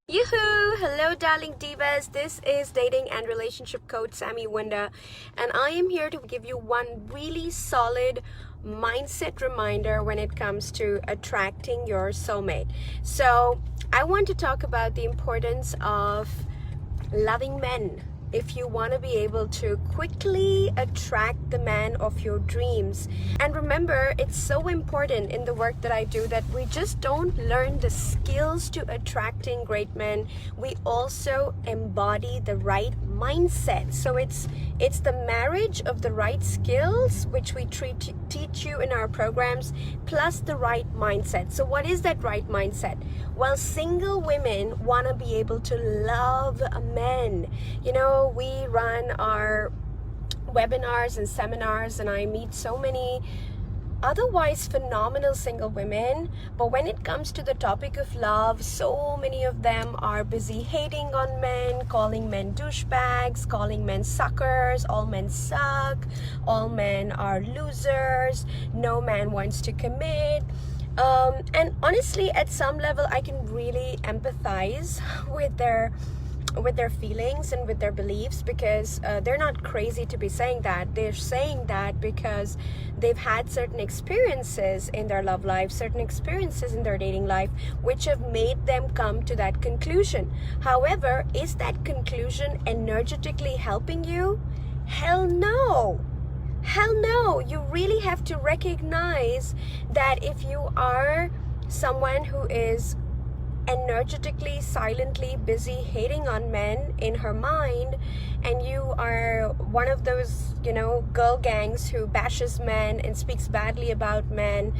Yoo-hoo! Hello, darling divas. This is dating and relationship coach Sami Wunder, and I am here to give you one really solid mindset reminder when it comes to attracting your soulmate. So, I want to talk about the importance of loving men if you want to be able to quickly attract the man of your dreams. And remember, it's so important in the work that I do that we just don't learn the skills to attracting great men, we also embody the right mindset. So it's the marriage of the right skills which we teach you in our programs, plus the right mindset. So what is that right mindset? Well, single women want to be able to love men. You know, we run our webinars and seminars, and I meet so many otherwise phenomenal single women, but when it comes to the topic of love, so many of them are busy hating on men, calling men douchebags, calling men suckers, all men suck, all men are losers, no man wants to commit. And honestly, at some level, I can really empathize with their feelings and with their beliefs, because they're not crazy to be saying that. They're saying that because they've had certain experiences in their love life, certain experiences in their dating life, which have made them come to that conclusion. However, is that conclusion energetically helping you? Hell no. Hell no. You really have to recognize that if you are someone who is energetically, silently busy hating on men in her mind, and you are one of those, girl gangs who bashes men and speaks badly about men,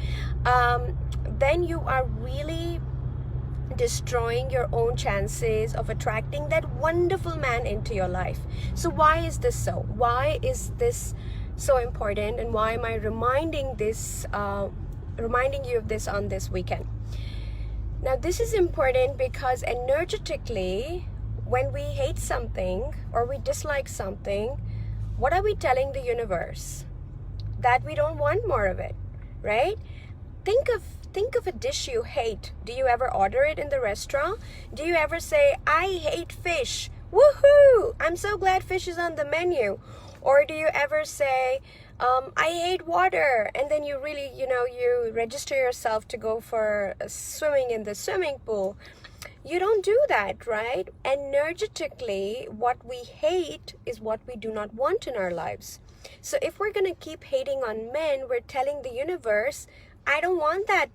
then you are really destroying your own chances of attracting that wonderful man into your life. So why is this so? Why is this so important, and why am I reminding you of this on this weekend? Now, this is important because energetically, when we hate something or we dislike something, what are we telling the universe? That we don't want more of it, right? Think of a dish you hate. Do you ever order it in the restaurant? Do you ever say, I hate fish? Woohoo! I'm so glad fish is on the menu. Or do you ever say, I hate water, and then you really, you register yourself to go for swimming in the swimming pool? You don't do that, right? Energetically, what we hate is what we do not want in our lives. So if we're going to keep hating on men, we're telling the universe, I don't want that.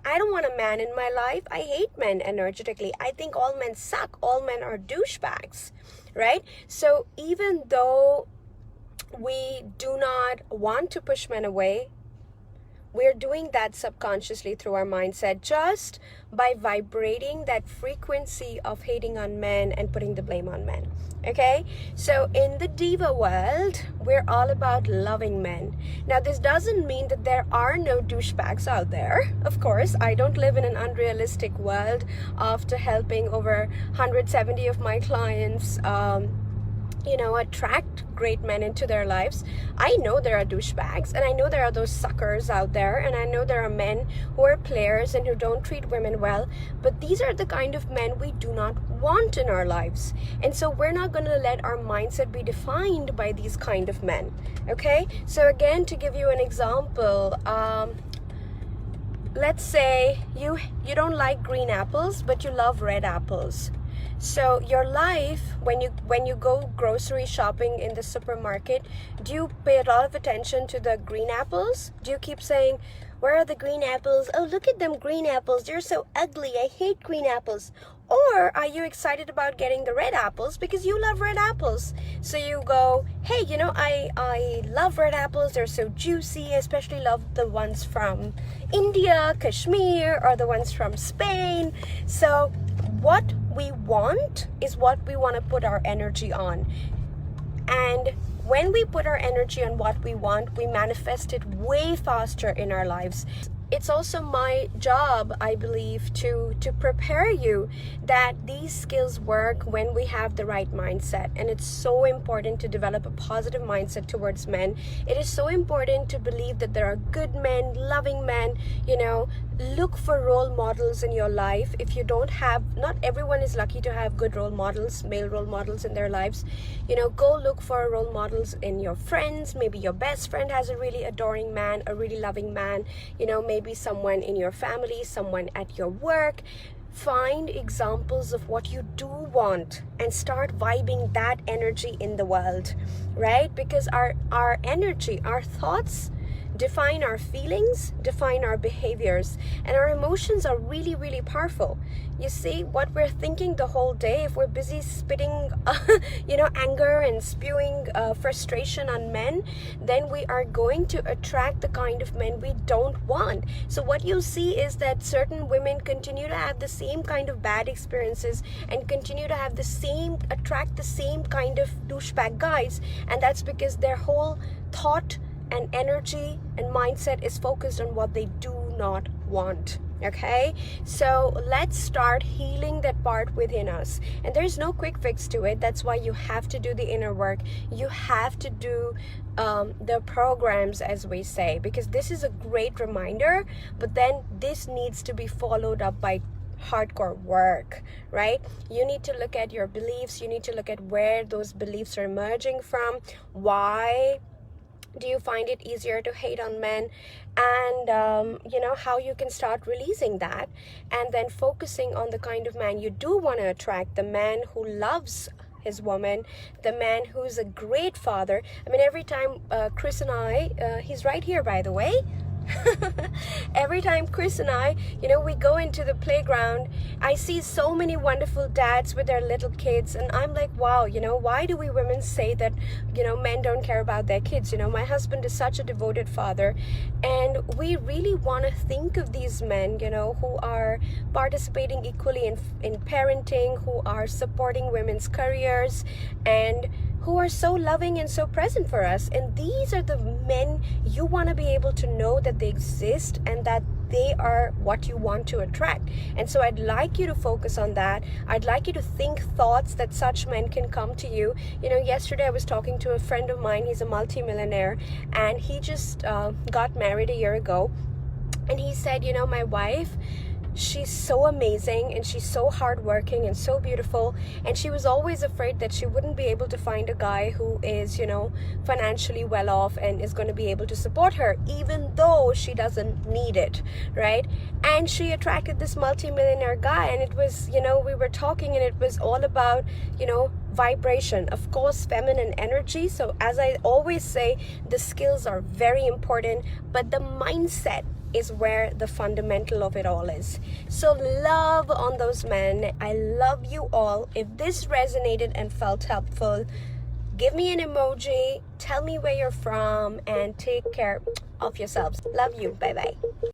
I don't want a man in my life. I hate men energetically. I think all men suck. All men are douchebags, right? So even though we do not want to push men away, we're doing that subconsciously through our mindset, just by vibrating that frequency of hating on men and putting the blame on men. Okay, so in the diva world, we're all about loving men. Now, this doesn't mean that there are no douchebags out there. Of course, I don't live in an unrealistic world. After helping over 170 of my clients attract great men into their lives, I know there are douchebags, and I know there are those suckers out there, and I know there are men who are players and who don't treat women well, but these are the kind of men we do not want in our lives. And so we're not going to let our mindset be defined by these kind of men. Okay, so again, to give you an example, let's say you don't like green apples, but you love red apples. So your life, when you go grocery shopping in the supermarket, do you pay a lot of attention to the green apples? Do you keep saying, where are the green apples? Oh, look at them green apples. They're so ugly. I hate green apples. Or are you excited about getting the red apples because you love red apples? So you go, hey, I love red apples. They're so juicy. I especially love the ones from India, Kashmir, or the ones from Spain. So what we want is what we want to put our energy on. And when we put our energy on what we want, we manifest it way faster in our lives. It's also my job, I believe, to prepare you that these skills work when we have the right mindset. And it's so important to develop a positive mindset towards men. It is so important to believe that there are good men, loving men, look for role models in your life. If you don't have, not everyone is lucky to have good role models, male role models in their lives. Go look for role models in your friends. Maybe your best friend has a really adoring man, a really loving man. Maybe someone in your family, someone at your work. Find examples of what you do want and start vibing that energy in the world, right? Because our energy, our thoughts define our feelings, define our behaviors, and our emotions are really, really powerful. You see, what we're thinking the whole day, if we're busy spitting anger and spewing frustration on men, then we are going to attract the kind of men we don't want. So what you see is that certain women continue to have the same kind of bad experiences and continue to have attract the same kind of douchebag guys, and that's because their whole thought and energy and mindset is focused on what they do not want. Okay, so let's start healing that part within us, and there's no quick fix to it. That's why you have to do the inner work. You have to do the programs, as we say, because this is a great reminder, but then this needs to be followed up by hardcore work, right? You need to look at your beliefs. You need to look at where those beliefs are emerging from. Why do you find it easier to hate on men? And how you can start releasing that, and then focusing on the kind of man you do want to attract, the man who loves his woman, the man who's a great father. I mean, every time Chris and I, he's right here, by the way. Every time Chris and I, we go into the playground, I see so many wonderful dads with their little kids, and I'm like, wow, why do we women say that, men don't care about their kids? My husband is such a devoted father, and we really want to think of these men, who are participating equally in parenting, who are supporting women's careers, and who are so loving and so present for us. And these are the men you want to be able to know that they exist and that they are what you want to attract. And so I'd like you to focus on that. I'd like you to think thoughts that such men can come to you. Yesterday I was talking to a friend of mine. He's a multimillionaire, and he just got married a year ago. And he said, my wife, she's so amazing and she's so hardworking and so beautiful, and she was always afraid that she wouldn't be able to find a guy who is financially well off and is going to be able to support her, even though she doesn't need it, right? And she attracted this multimillionaire guy, and it was we were talking, and it was all about vibration, of course, feminine energy. So as I always say, the skills are very important, but the mindset is where the fundamental of it all is. So love on those men. I love you all. If this resonated and felt helpful, give me an emoji, tell me where you're from, and take care of yourselves. Love you. Bye bye.